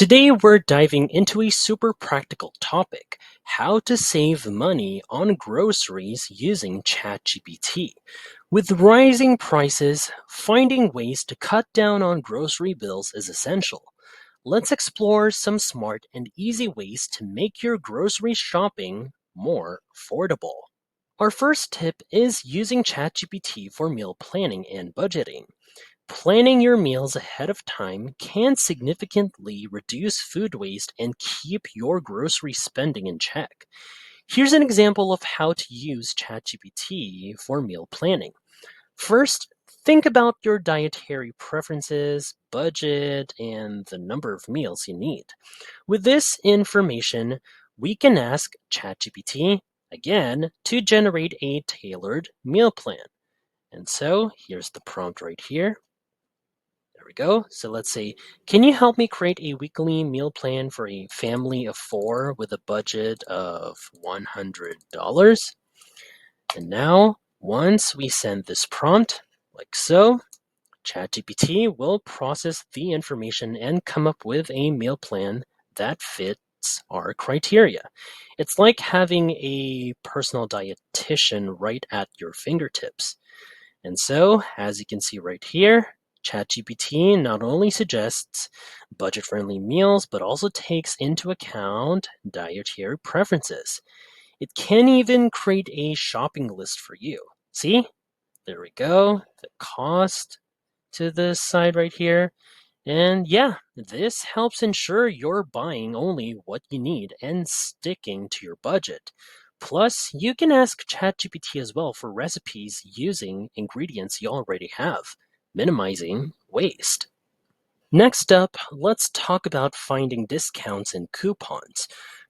Today, we're diving into a super practical topic: how to save money on groceries using ChatGPT. With rising prices, finding ways to cut down on grocery bills is essential. Let's explore some smart and easy ways to make your grocery shopping more affordable. Our first tip is using ChatGPT for meal planning and budgeting. Planning your meals ahead of time can significantly reduce food waste and keep your grocery spending in check. Here's an example of how to use ChatGPT for meal planning. First, think about your dietary preferences, budget, and the number of meals you need. With this information, we can ask ChatGPT again to generate a tailored meal plan. And so here's the prompt right here. There we go. So let's say, can you help me create a weekly meal plan for a family of four with a budget of $100? And now, once we send this prompt, like so, ChatGPT will process the information and come up with a meal plan that fits our criteria. It's like having a personal dietitian right at your fingertips. And so, as you can see right here, ChatGPT not only suggests budget-friendly meals, but also takes into account dietary preferences. It can even create a shopping list for you. See? There we go. The cost to the side right here. And yeah, this helps ensure you're buying only what you need and sticking to your budget. Plus, you can ask ChatGPT as well for recipes using ingredients you already have, minimizing waste. Next up, let's talk about finding discounts and coupons.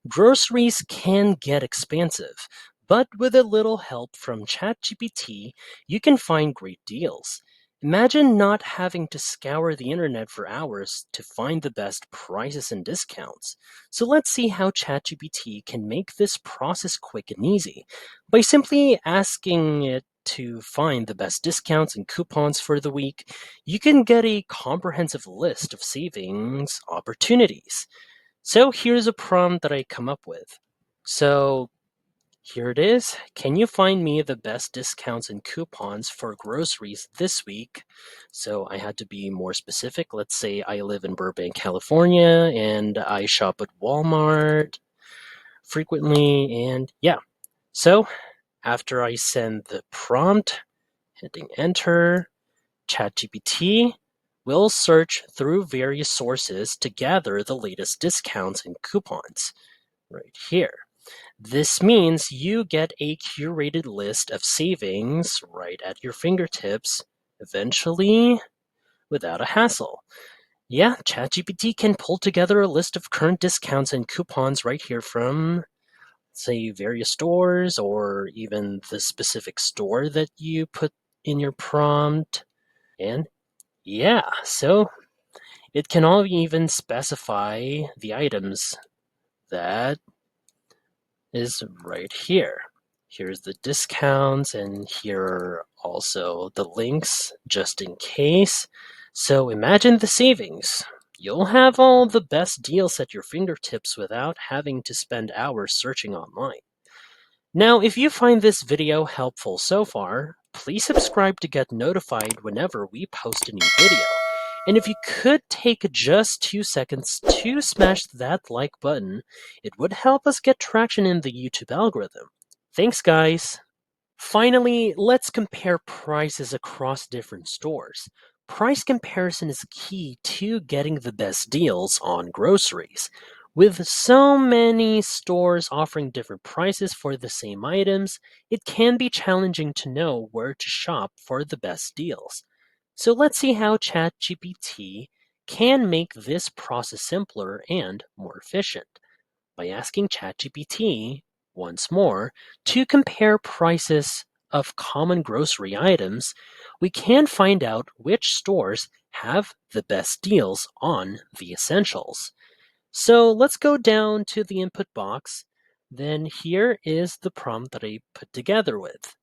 Groceries can get expensive, but with a little help from ChatGPT, you can find great deals. Imagine not having to scour the internet for hours to find the best prices and discounts. So let's see how ChatGPT can make this process quick and easy by simply asking it to find the best discounts and coupons for the week. You can get a comprehensive list of savings opportunities. So here's a prompt that I come up with. So here it is. Can you find me the best discounts and coupons for groceries this week? So I had to be more specific. Let's say I live in Burbank, California, and I shop at Walmart frequently. And yeah, so after I send the prompt, hitting enter, ChatGPT will search through various sources to gather the latest discounts and coupons right here. This means you get a curated list of savings right at your fingertips, eventually without a hassle. Yeah, ChatGPT can pull together a list of current discounts and coupons right here from, say, various stores or even the specific store that you put in your prompt. And yeah, so it can all even specify the items that is right here. Here's the discounts, and here are also the links just in case. So imagine the savings. You'll have all the best deals at your fingertips without having to spend hours searching online. Now, if you find this video helpful so far, please subscribe to get notified whenever we post a new video. And if you could take just 2 seconds to smash that like button, it would help us get traction in the YouTube algorithm. Thanks, guys! Finally, let's compare prices across different stores. Price comparison is key to getting the best deals on groceries. With so many stores offering different prices for the same items, it can be challenging to know where to shop for the best deals. So let's see how ChatGPT can make this process simpler and more efficient by asking ChatGPT once more to compare prices of common grocery items. We can find out which stores have the best deals on the essentials. So let's go down to the input box. Then here is the prompt that I put together with.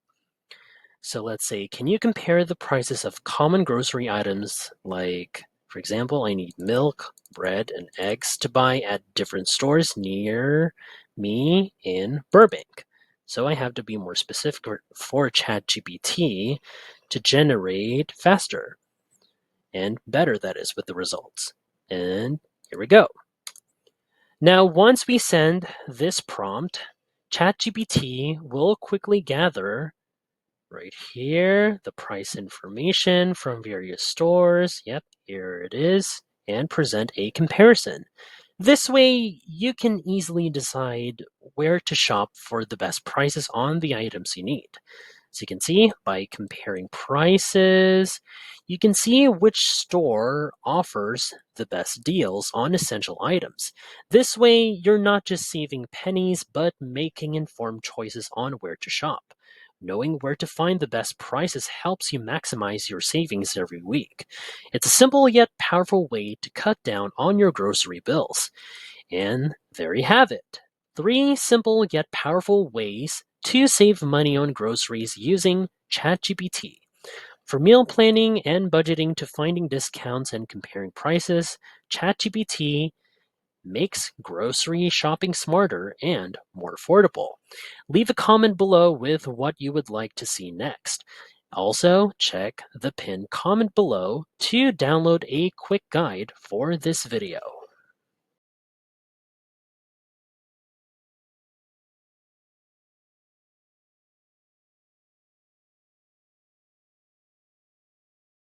So let's say, can you compare the prices of common grocery items like For example, I need milk, bread, and eggs to buy at different stores near me in Burbank. So I have to be more specific for ChatGPT to generate faster and better, that is, with the results. And here we go. Now, once we send this prompt, ChatGPT will quickly gather right here the price information from various stores. Yep, here it is, and present a comparison. This way, you can easily decide where to shop for the best prices on the items you need. So you can see by comparing prices, you can see which store offers the best deals on essential items. This way, you're not just saving pennies, but making informed choices on where to shop. Knowing where to find the best prices helps you maximize your savings every week. It's a simple yet powerful way to cut down on your grocery bills. And there you have it. 3 simple yet powerful ways to save money on groceries using ChatGPT. For meal planning and budgeting to finding discounts and comparing prices, ChatGPT makes grocery shopping smarter and more affordable. Leave a comment below with what you would like to see next. Also, check the pinned comment below to download a quick guide for this video.